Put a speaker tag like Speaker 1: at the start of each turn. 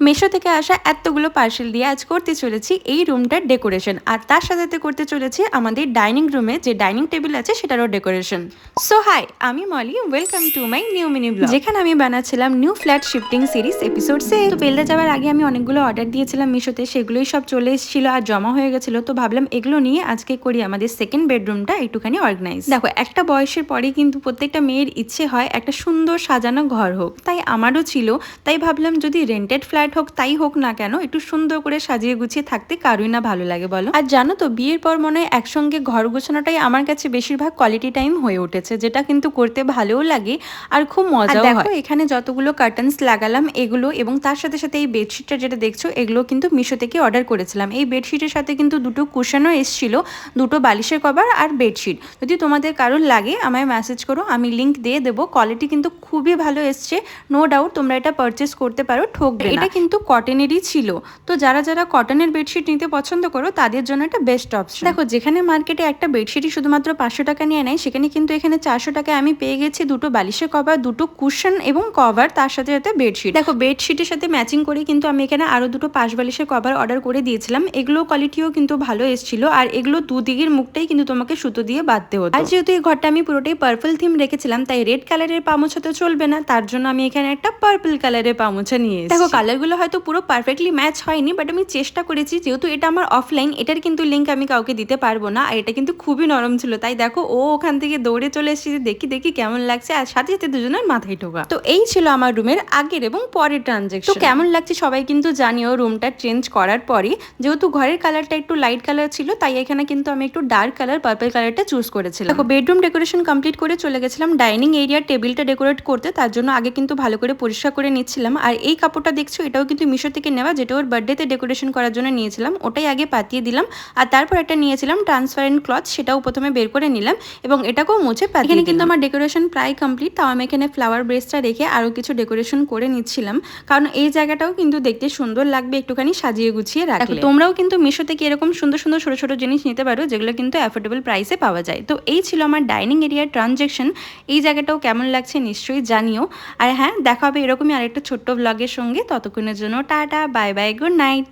Speaker 1: মিশো থেকে আসা এতগুলো পার্সেল দিয়ে আজ করতে চলেছি এই রুমটার ডেকোরেশন, আর তার সাথে করতে চলেছি আমাদের ডাইনিং রুমে যে ডাইনিং টেবিল আছে সেটারও ডেকোরেশন। সো হাই, আমি Molly, welcome to my new mini blog, যেখানে আমি বানাচ্ছিলাম new flat shifting series episode 6। তো বেলদা যাওয়ার আগে আমি অনেকগুলো অর্ডার দিয়েছিলাম মিশোতে, সেগুলোই সব চলে এসেছিল আর জমা হয়ে গেছিল। তো ভাবলাম এগুলো নিয়ে আজকে করি আমাদের সেকেন্ড বেডরুমটা একটুখানি অর্গানাইজ। দেখো, একটা বয়সের পরেই কিন্তু প্রত্যেকটা মেয়ের ইচ্ছে হয় একটা সুন্দর সাজানো ঘর হোক, তাই আমারও ছিল। তাই ভাবলাম যদি রেন্টেড ফ্ল্যাট হোক তাই হোক না কেন, একটু সুন্দর করে সাজিয়ে গুছিয়ে থাকতে কারোই না ভালো লাগে বলো। আর জানো তো, বিয়ের পর মনে হয় একসঙ্গে ঘর গোছানোটাই আমার কাছে বেশিরভাগ কোয়ালিটি টাইম হয়ে উঠেছে, যেটা কিন্তু করতে ভালোও লাগে আর খুব মজাও হয়। দেখো, এখানে যতগুলো কার্টেন্স লাগালাম এগুলো, এবং তার সাথে সাথে এই বেডশিটটা যেটা দেখছো এগুলো কিন্তু মিশো থেকে অর্ডার করেছিলাম। এই বেডশিটের সাথে কিন্তু দুটো কুশনও এসেছিল, দুটো বালিশের কভার আর বেডশিট। যদি তোমাদের কারোর লাগে আমায় মেসেজ করো, আমি লিংক দিয়ে দেবো। কোয়ালিটি কিন্তু খুবই ভালো এসছে, নো ডাউট তোমরা এটা পারচেস করতে পারো, ঠকবে না। এটা কিন্তু কটনেরই ছিল, তো যারা যারা কটনের বেডশিট নিতে পছন্দ করো তাদের জন্য এটা বেস্ট অপশন। দেখো, যেখানে মার্কেটে একটা বেডশিটই শুধুমাত্র 500 টাকা নিয়ে নেয়, সেখানে কিন্তু এখানে 400 টাকায় আমি পেয়ে গেছি দুটো বালিশের কভার, দুটো কুশন এবং কভার, তার সাথে সাথে বেডশিট। দেখো, বেডশিটের সাথে ম্যাচিং করে কিন্তু আমি এখানে আরো দুটো 5 বালিশের কভার অর্ডার করে দিয়েছিলাম। এগুলো কোয়ালিটিও কিন্তু ভালো এসেছিল, আর এগুলো দুদিকের মুখটাই কিন্তু তোমাকে সুতো দিয়ে বাঁধতে হতো। আর যেহেতু এই ঘরটা আমি পুরোটাই পার্পল থিম রেখেছিলাম, তাই রেড কালারের পামোছা তো চলবে না, তার জন্য আমি এখানে একটা পার্পল কালারের পামোছা নিয়ে এসেছি। দেখো, কালারগুলো হয়তো পুরো পারফেক্টলি ম্যাচ হয়নি, বাট আমি চেষ্টা করেছি। যেহেতু এটা আমার অফলাইন, এটার কিন্তু লিঙ্ক আমি কাউকে দিতে পারবো না, আর এটা কিন্তু খুবই নরম ছিল। তাই দেখো, ও ওখান থেকে দৌড়ে চলে এসেছে, দেখি দেখি কেমন লাগছে, আর সাথে সাথে দুজনের মাথায় ঢোকা। তো এই ছিল আমার রুমের আগের এবং পরের ট্রানজেকশন। তো কেমন লাগছে সবাই কিন্তু জানিও রুমটা চেঞ্জ করার পরে। যেহেতু ঘরের কালারটা একটু লাইট কালার ছিল, তাই এখানে কিন্তু আমি একটু ডার্ক কালার পার্পল কালারটা চুজ করেছিলাম। দেখো, বেডরুম ডেকোরেশন কমপ্লিট করে চলে গেছিলাম ডাইনিং এরিয়ার টেবিলটা ডেকোরেট করতে। তার জন্য আগে কিন্তু ভালো করে পরিষ্কার করে নিচ্ছিলাম। আর এই কাপড়টা দেখছো, এটাও কিন্তু মিশো থেকে নেওয়া, যেটা ওর বার্থডেতে ডেকোরেশন করার জন্য নিয়েছিলাম। ওটাই আগে পাতিয়ে দিলাম, আর তারপর একটা নিয়েছিলাম ট্রান্সপারেন্ট ক্লথ, সেটাও প্রথমে বের করে নিলাম এবং এটাকেও মুছে পাতিয়ে। এখানে কিন্তু আমার ডেকোরেশন প্রায় কমপ্লিট। তাও আমি এখানে ফ্লাওয়ার ব্রেসটা রেখে আরো কিছু ডেকোরেশন করে নিচ্ছিলাম, কারণ এই জায়গাটাও কিন্তু দেখতে সুন্দর লাগবে একটুখানি সাজিয়ে গুছিয়ে রাখলে। তোমরাও কিন্তু মিশো থেকে এরকম সুন্দর সুন্দর ছোট ছোট জিনিস নিতে পারো, যেগুলো কিন্তু অ্যাফোর্ডেবল প্রাইসে পাওয়া যায়। তো এই ছিল আমার ডাইনিং এরিয়ার ট্রানজেকশন। এই জায়গাটাও কেমন লাগছে নিশ্চয়ই জানিও। আর হ্যাঁ, দেখা হবে এরকমই আরেকটা ছোট্ট ব্লগের সঙ্গে। ততক্ষণের জন্য tata, bye bye, good night.